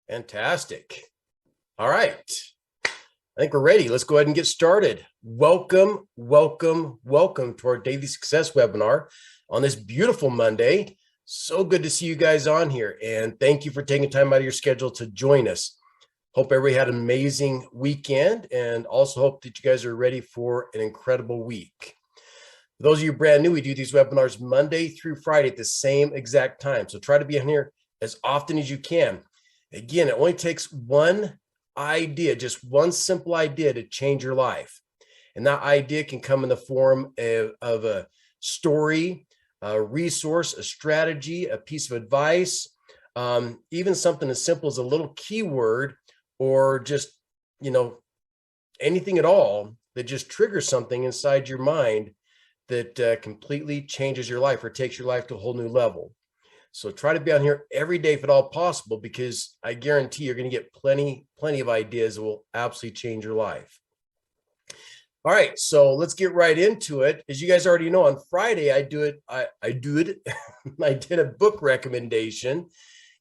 Fantastic. All right. I think we're ready. Let's go ahead and get started. Welcome to our Daily Success webinar on this beautiful Monday. So good to see you guys on here. And thank you for taking time out of your schedule to join us. Hope everybody had an amazing weekend and also hope that you guys are ready for an incredible week. For those of you brand new, we do these webinars Monday through Friday at the same exact time. So try to be on here as often as you can. Again, it only takes one idea, just one simple idea to change your life. And that idea can come in the form of a story, a resource, a strategy, a piece of advice, even something as simple as a little keyword or just, anything at all that just triggers something inside your mind that completely changes your life or takes your life to a whole new level. So try to be on here every day if at all possible, because I guarantee you're going to get plenty of ideas that will absolutely change your life. All right, so let's get right into it. As you guys already know, on Friday, I did a book recommendation.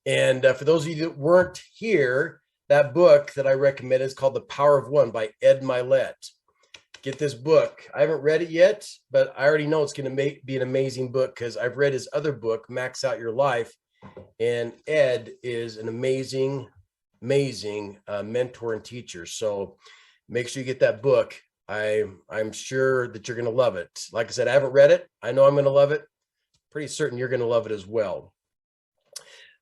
And for those of you that weren't here, that book that I recommend is called The Power of One by Ed Milet. Get this book. I haven't read it yet, but I already know it's going to be an amazing book because I've read his other book, Max Out Your Life. And Ed is an amazing mentor and teacher. So make sure you get that book. I'm sure that you're going to love it. Like I said, I haven't read it. I know I'm going to love it. Pretty certain you're going to love it as well.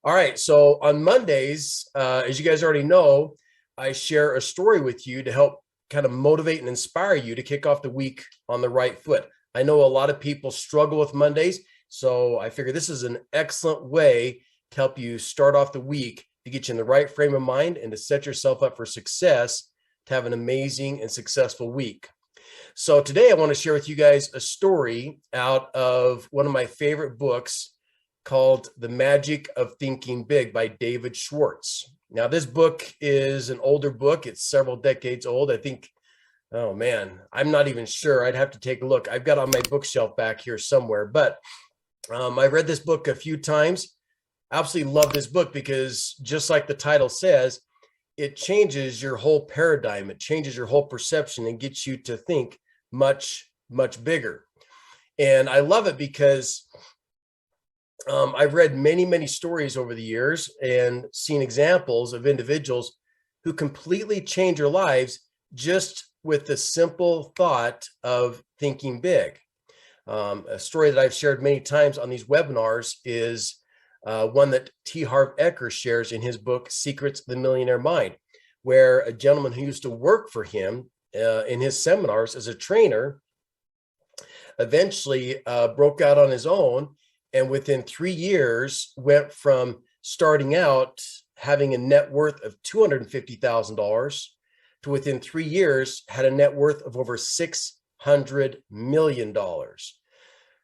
All right. So on Mondays, as you guys already know, I share a story with you to help kind of motivate and inspire you to kick off the week on the right foot. I know a lot of people struggle with Mondays, so I figure this is an excellent way to help you start off the week to get you in the right frame of mind and to set yourself up for success to have an amazing and successful week. So today I want to share with you guys a story out of one of my favorite books called The Magic of Thinking Big by David Schwartz. Now, this book is an older book. It's several decades old. I think, oh man, I'm not even sure. I'd have to take a look. I've got it on my bookshelf back here somewhere, but I've read this book a few times. Absolutely love this book because just like the title says, it changes your whole paradigm. It changes your whole perception and gets you to think much bigger. And I love it because I've read many stories over the years and seen examples of individuals who completely change their lives just with the simple thought of thinking big. A story that I've shared many times on these webinars is one that T. Harv Eker shares in his book, Secrets of the Millionaire Mind, where a gentleman who used to work for him in his seminars as a trainer eventually broke out on his own. And within 3 years, went from starting out having a net worth of $250,000 to within 3 years had a net worth of over $600 million.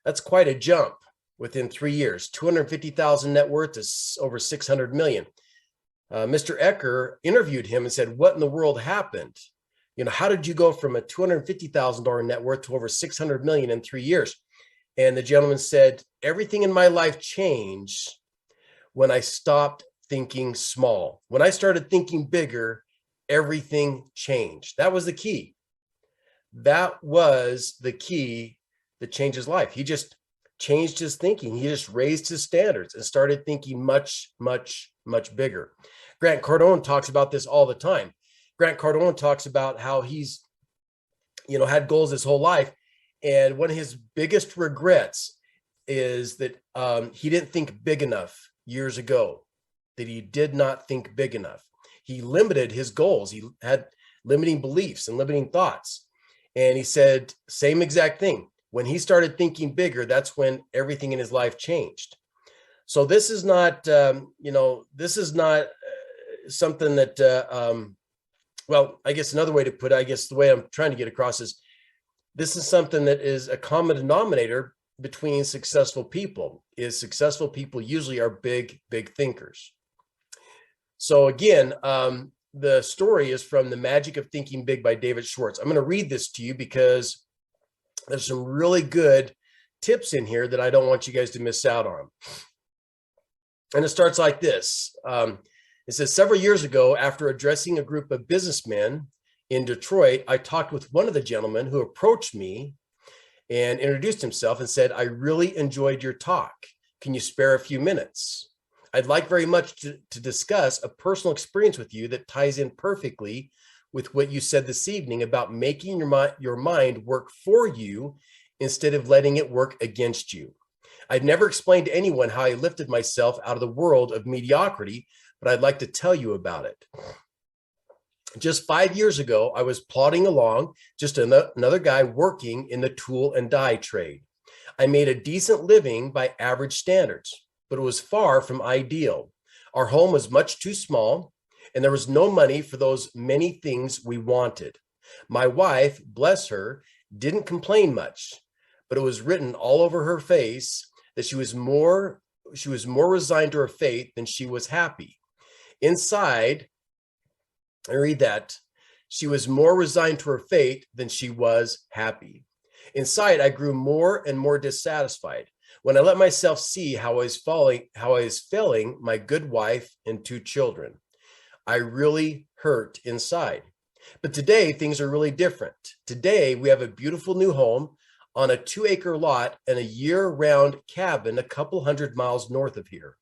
That's quite a jump within 3 years. 250,000 net worth is over 600 million. Mr. Eker interviewed him and said, "What in the world happened? How did you go from a $250,000 net worth to over 600 million in 3 years?" And the gentleman said, "Everything in my life changed when I stopped thinking small. When I started thinking bigger, everything changed." That was the key. That was the key that changed his life. He just changed his thinking. He just raised his standards and started thinking much bigger. Grant Cardone talks about this all the time. Grant Cardone talks about how he's, had goals his whole life. And one of his biggest regrets is that he didn't think big enough years ago, that he did not think big enough. He limited his goals. He had limiting beliefs and limiting thoughts. And he said, same exact thing. When he started thinking bigger, that's when everything in his life changed. So this is not, something that, well, I guess another way to put it, I guess the way I'm trying to get across is, this is something that is a common denominator between successful people. Successful people usually are big thinkers. So again, the story is from The Magic of Thinking Big by David Schwartz. I'm going to read this to you because there's some really good tips in here that I don't want you guys to miss out on. And it starts like this. It says, several years ago, after addressing a group of businessmen in Detroit, I talked with one of the gentlemen who approached me and introduced himself and said, I really enjoyed your talk. Can you spare a few minutes? I'd like very much to discuss a personal experience with you that ties in perfectly with what you said this evening about making your mind work for you instead of letting it work against you. I've never explained to anyone how I lifted myself out of the world of mediocrity, but I'd like to tell you about it. Just 5 years ago, I was plodding along, just another guy working in the tool and die trade. I made a decent living by average standards, but it was far from ideal. Our home was much too small, and there was no money for those many things we wanted. My wife, bless her, didn't complain much, but it was written all over her face that she was more resigned to her fate than she was happy. Inside, I read that she was more resigned to her fate than she was happy. Inside, I grew more and more dissatisfied when I let myself see how I was failing my good wife and 2 children. I really hurt inside. But today, things are really different. Today, we have a beautiful new home on a 2-acre lot and a year-round cabin a couple hundred miles north of here.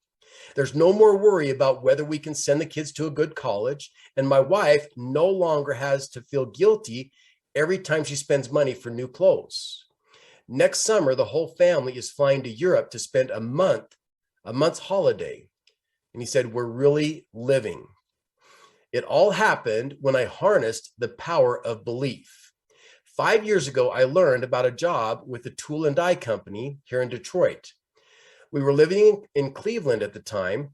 There's no more worry about whether we can send the kids to a good college, and my wife no longer has to feel guilty every time she spends money for new clothes. Next summer, the whole family is flying to Europe to spend a month's holiday. And he said, we're really living. It all happened when I harnessed the power of belief. 5 years ago, I learned about a job with a tool and die company here in Detroit. We were living in Cleveland at the time.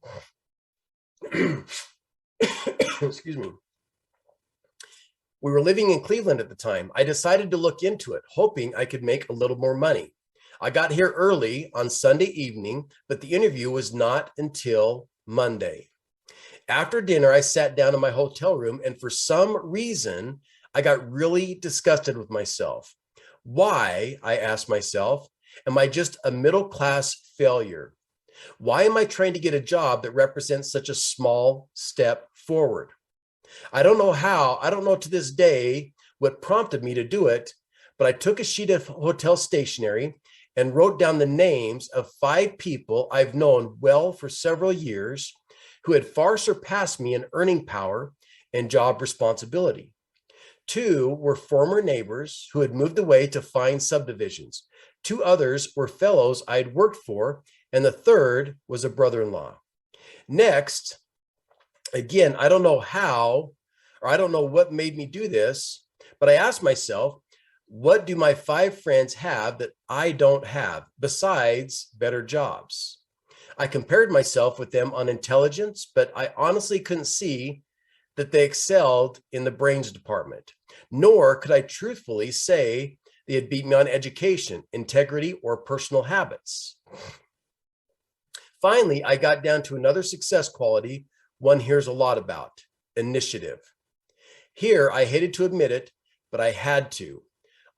Excuse me. We were living in Cleveland at the time. I decided to look into it, hoping I could make a little more money. I got here early on Sunday evening, but the interview was not until Monday. After dinner, I sat down in my hotel room, and for some reason, I got really disgusted with myself. Why, I asked myself, am I just a middle-class failure? Why am I trying to get a job that represents such a small step forward? I don't know to this day what prompted me to do it, but I took a sheet of hotel stationery and wrote down the names of 5 people I've known well for several years who had far surpassed me in earning power and job responsibility. 2 were former neighbors who had moved away to fine subdivisions. 2 others were fellows I had worked for, and the third was a brother-in-law. Next, again, I don't know how, or I don't know what made me do this, but I asked myself, what do my 5 friends have that I don't have besides better jobs? I compared myself with them on intelligence, but I honestly couldn't see that they excelled in the brains department, nor could I truthfully say they had beat me on education, integrity, or personal habits. Finally, I got down to another success quality one hears a lot about: initiative. Here, I hated to admit it, but I had to.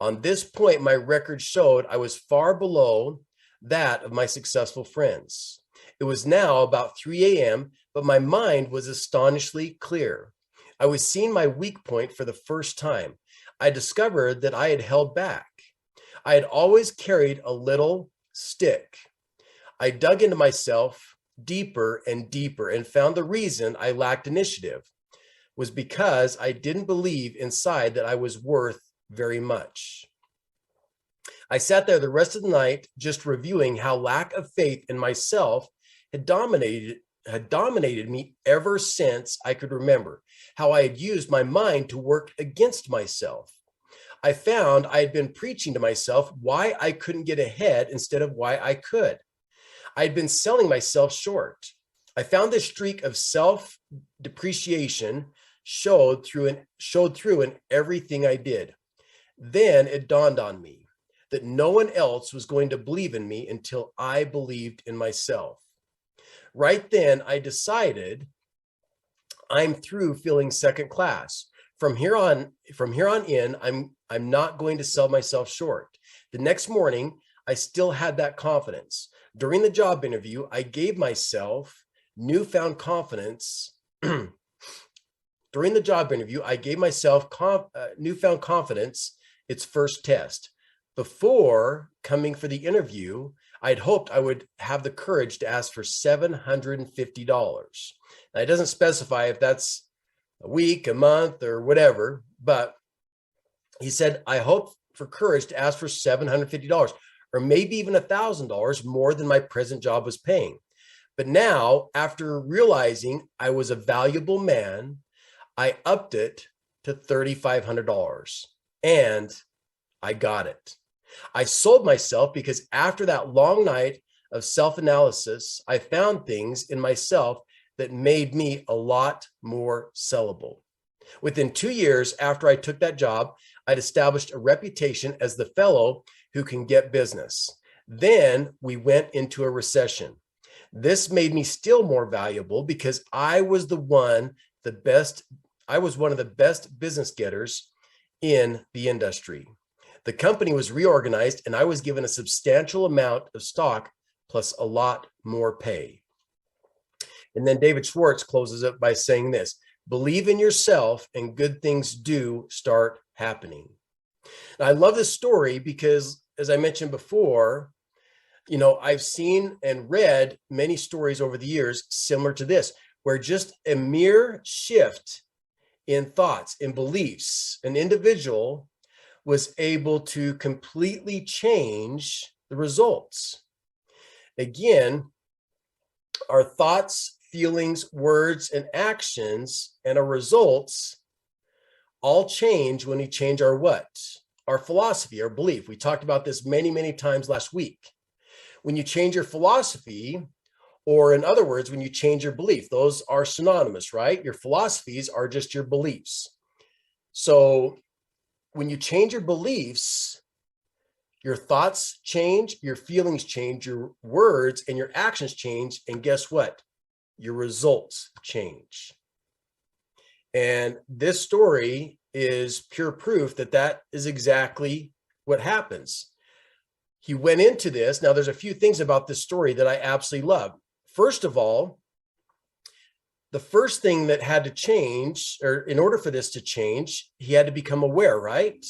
On this point, my record showed I was far below that of my successful friends. It was now about 3 a.m., but my mind was astonishingly clear. I was seeing my weak point for the first time. I discovered that I had held back. I had always carried a little stick. I dug into myself deeper and deeper and found the reason I lacked initiative was because I didn't believe inside that I was worth very much. I sat there the rest of the night just reviewing how lack of faith in myself had dominated me ever since I could remember, how I had used my mind to work against myself. I found I had been preaching to myself why I couldn't get ahead instead of why I could. I had been selling myself short. I found this streak of self-depreciation showed through in everything I did. Then it dawned on me that no one else was going to believe in me until I believed in myself. Right then, I decided I'm through feeling second class. From here on in, I'm not going to sell myself short. The next morning, I still had that confidence. During the job interview, I gave myself newfound confidence During the job interview, I gave myself newfound confidence, its first test. Before coming for the interview, I'd hoped I would have the courage to ask for $750. Now, it doesn't specify if that's a week, a month, or whatever, but he said, I hope for courage to ask for $750 or maybe even $1,000 more than my present job was paying. But now, after realizing I was a valuable man, I upped it to $3,500 and I got it. I sold myself because after that long night of self-analysis, I found things in myself that made me a lot more sellable. Within 2 years after I took that job, I'd established a reputation as the fellow who can get business. Then we went into a recession. This made me still more valuable because I was one of the best business getters in the industry. The company was reorganized and I was given a substantial amount of stock plus a lot more pay. And then David Schwartz closes it by saying this: believe in yourself and good things do start happening. Now, I love this story because, as I mentioned before, I've seen and read many stories over the years similar to this, where just a mere shift in thoughts, in beliefs, an individual was able to completely change the results. Again, our thoughts, feelings, words, and actions and our results all change when we change our what? Our philosophy, our belief. We talked about this many, many times last week. When you change your philosophy, or in other words, when you change your belief, those are synonymous, right? Your philosophies are just your beliefs. So when you change your beliefs, your thoughts change, your feelings change, your words and your actions change. And guess what? Your results change. And this story is pure proof that that is exactly what happens. He went into this. Now, there's a few things about this story that I absolutely love. First of all, the first thing that had to change, or in order for this to change, he had to become aware, right?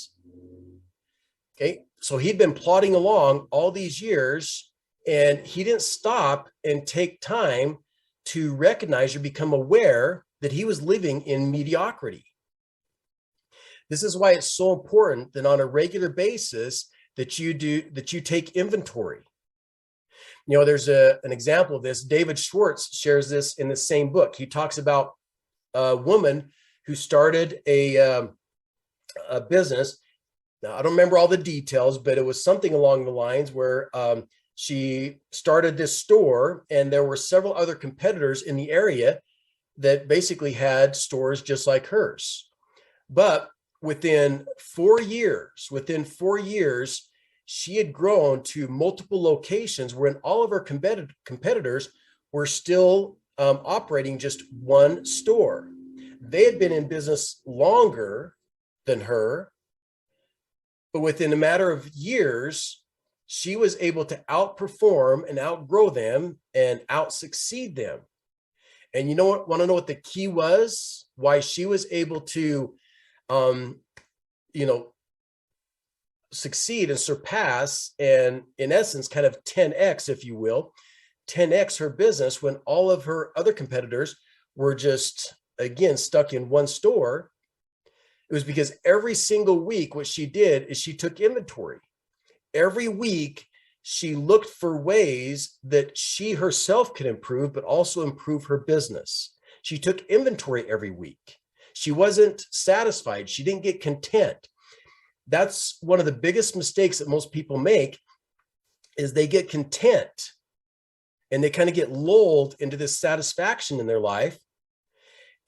Okay, so he'd been plodding along all these years, and he didn't stop and take time to recognize or become aware that he was living in mediocrity. This is why it's so important that on a regular basis that you take inventory. There's an example of this. David Schwartz shares this in the same book. He talks about a woman who started a business. Now, I don't remember all the details, but it was something along the lines where she started this store, and there were several other competitors in the area that basically had stores just like hers. But within 4 years, she had grown to multiple locations wherein all of her competitors were still operating just one store. They had been in business longer than her, but within a matter of years, she was able to outperform and outgrow them and out-succeed them. And want to know what the key was? Why she was able to, succeed and surpass, and in essence, kind of 10x, if you will, 10x her business when all of her other competitors were just, again, stuck in one store. It was because every single week, what she did is she took inventory. Every week, she looked for ways that she herself could improve, but also improve her business. She took inventory every week. She wasn't satisfied. She didn't get content. That's one of the biggest mistakes that most people make, is they get content and they kind of get lulled into this satisfaction in their life,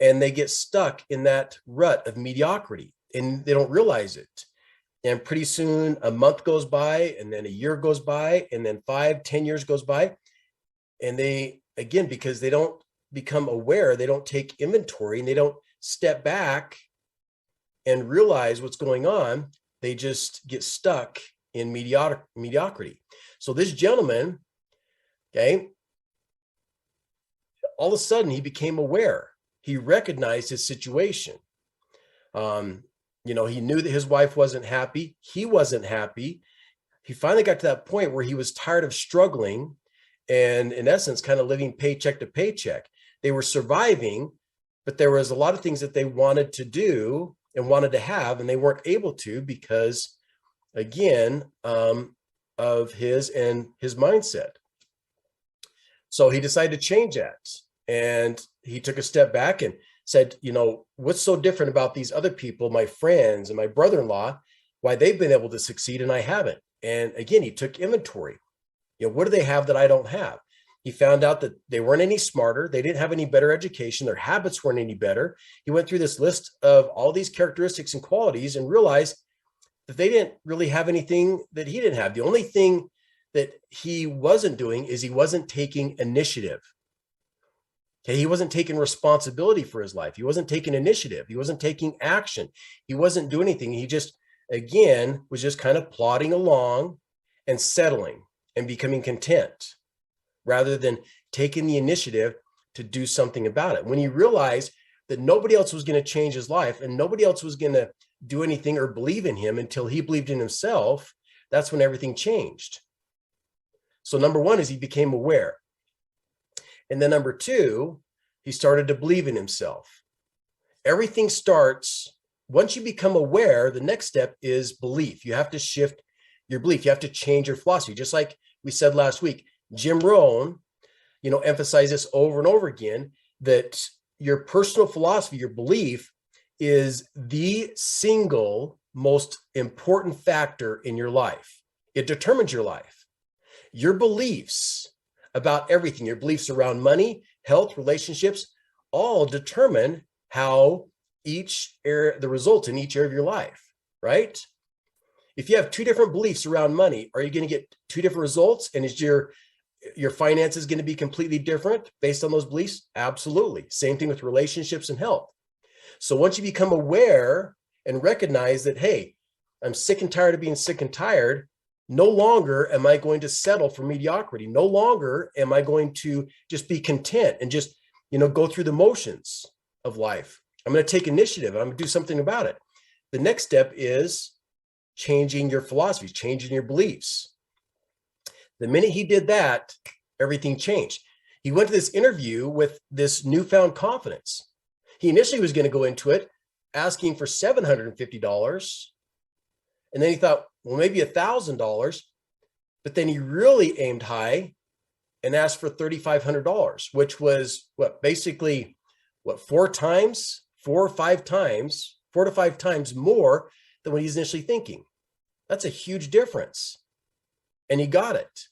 and they get stuck in that rut of mediocrity and they don't realize it. And pretty soon a month goes by, and then a year goes by, and then 5-10 years goes by. And they, again, because they don't become aware, they don't take inventory, and they don't step back and realize what's going on, they just get stuck in mediocrity. So this gentleman, okay, all of a sudden he became aware. he recognized his situation. He knew that his wife wasn't happy. He wasn't happy. He finally got to that point where he was tired of struggling and, in essence, kind of living paycheck to paycheck. They were surviving, but there was a lot of things that they wanted to do and wanted to have, and they weren't able to because, again, of his mindset. So he decided to change that. And he took a step back and said, what's so different about these other people, my friends and my brother-in-law, why they've been able to succeed and I haven't? And again, he took inventory. What do they have that I don't have? He found out that they weren't any smarter. They didn't have any better education. Their habits weren't any better. He went through this list of all these characteristics and qualities and realized that they didn't really have anything that he didn't have. The only thing that he wasn't doing is he wasn't taking initiative. Okay, he wasn't taking responsibility for his life. He wasn't taking initiative. He wasn't taking action. He wasn't doing anything. He just, again, was just kind of plodding along and settling and becoming content rather than taking the initiative to do something about it. When he realized that nobody else was going to change his life and nobody else was going to do anything or believe in him until he believed in himself, that's when everything changed. So number one is he became aware. And then number two, he started to believe in himself. Everything starts, once you become aware, the next step is belief. You have to shift your belief. You have to change your philosophy. Just like we said last week, Jim Rohn, emphasized this over and over again, that your personal philosophy, your belief, is the single most important factor in your life. It determines your life. Your beliefs about everything, your beliefs around money, health, relationships, all determine how the results in each area of your life, right? If you have two different beliefs around money, are you going to get two different results? And is your finances going to be completely different based on those beliefs? Absolutely. Same thing with relationships and health. So once you become aware and recognize that, hey, I'm sick and tired of being sick and tired, no longer am I going to settle for mediocrity. No longer am I going to just be content and just, go through the motions of life. I'm going to take initiative. I'm going to do something about it. The next step is changing your philosophies, changing your beliefs. The minute he did that, everything changed. He went to this interview with this newfound confidence. He initially was going to go into it asking for $750. And then he thought, well, maybe $1,000. But then he really aimed high and asked for $3,500, which was basically 4 or 5 times more than what he's initially thinking. That's a huge difference. And he got it.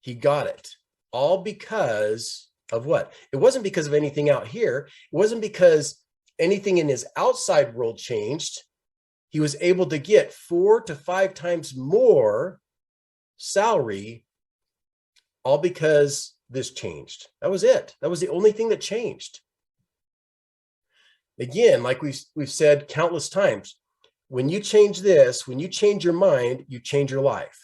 He got it all because of what? It wasn't because of anything out here. It wasn't because anything in his outside world changed. He was able to get 4 to 5 times more salary, all because this changed. That was it. That was the only thing that changed. Again, like we've said countless times, when you change this, when you change your mind, you change your life.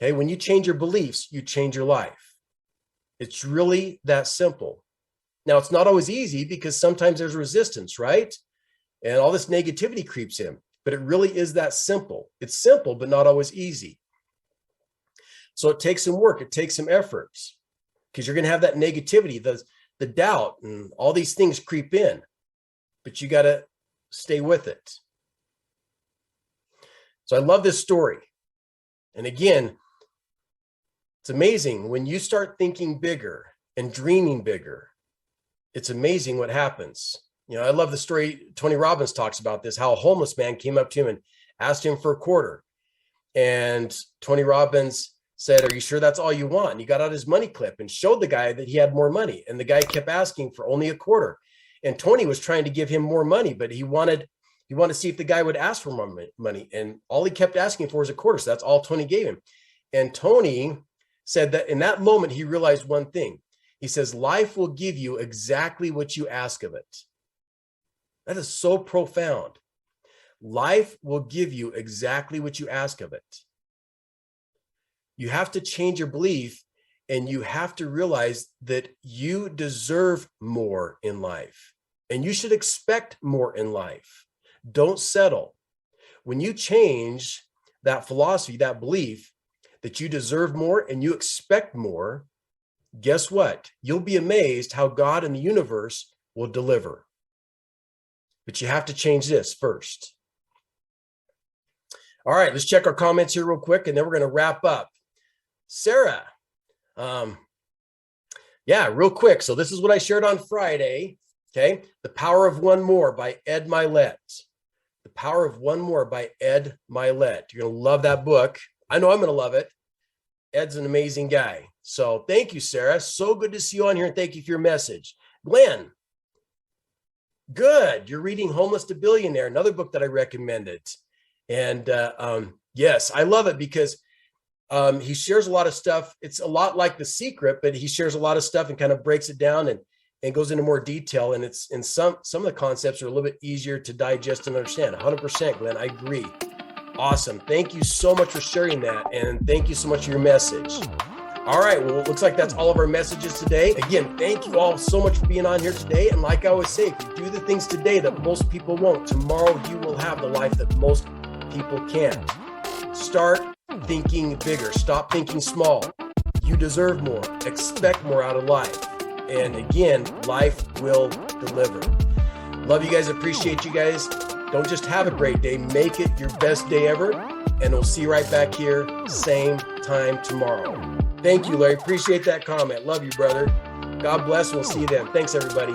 Okay, when you change your beliefs, you change your life. It's really that simple. Now, it's not always easy because sometimes there's resistance, right? And all this negativity creeps in, but it really is that simple. It's simple, but not always easy. So it takes some work. It takes some effort because you're going to have that negativity, the doubt, and all these things creep in, but you got to stay with it. So I love this story. And again, it's amazing when you start thinking bigger and dreaming bigger. It's amazing what happens. I love the story. Tony Robbins talks about this, how a homeless man came up to him and asked him for a quarter. And Tony Robbins said, "Are you sure that's all you want?" And he got out his money clip and showed the guy that he had more money. And the guy kept asking for only a quarter. And Tony was trying to give him more money, but he wanted to see if the guy would ask for more money. And all he kept asking for was a quarter. So that's all Tony gave him. And Tony said that in that moment, he realized one thing. He says, life will give you exactly what you ask of it. That is so profound. Life will give you exactly what you ask of it. You have to change your belief And you have to realize that you deserve more in life, and you should expect more in life. Don't settle. When you change that philosophy, that belief that you deserve more and you expect more, guess what? You'll be amazed how God and the universe will deliver. But you have to change this first. All right, let's check our comments here real quick, and then we're going to wrap up. Sarah, yeah, real quick. So this is what I shared on Friday. Okay. The Power of One More by Ed Milet. The Power of One More by Ed Milet. You're going to love that book. I know I'm going to love it. Ed's an amazing guy. So thank you, Sarah. So good to see you on here, and thank you for your message. Glenn, good. You're reading Homeless to Billionaire, another book that I recommended. And yes, I love it because he shares a lot of stuff. It's a lot like The Secret, but he shares a lot of stuff and kind of breaks it down and goes into more detail. And it's in some of the concepts are a little bit easier to digest and understand. 100%, Glenn, I agree. Awesome. Thank you so much for sharing that. And thank you so much for your message. All right. Well, it looks like that's all of our messages today. Again, thank you all so much for being on here today. And like I always say, if you do the things today that most people won't, tomorrow you will have the life that most people can't. Start thinking bigger. Stop thinking small. You deserve more. Expect more out of life. And again, life will deliver. Love you guys. Appreciate you guys. Don't just have a great day. Make it your best day ever. And we'll see you right back here, same time tomorrow. Thank you, Larry. Appreciate that comment. Love you, brother. God bless. We'll see you then. Thanks, everybody.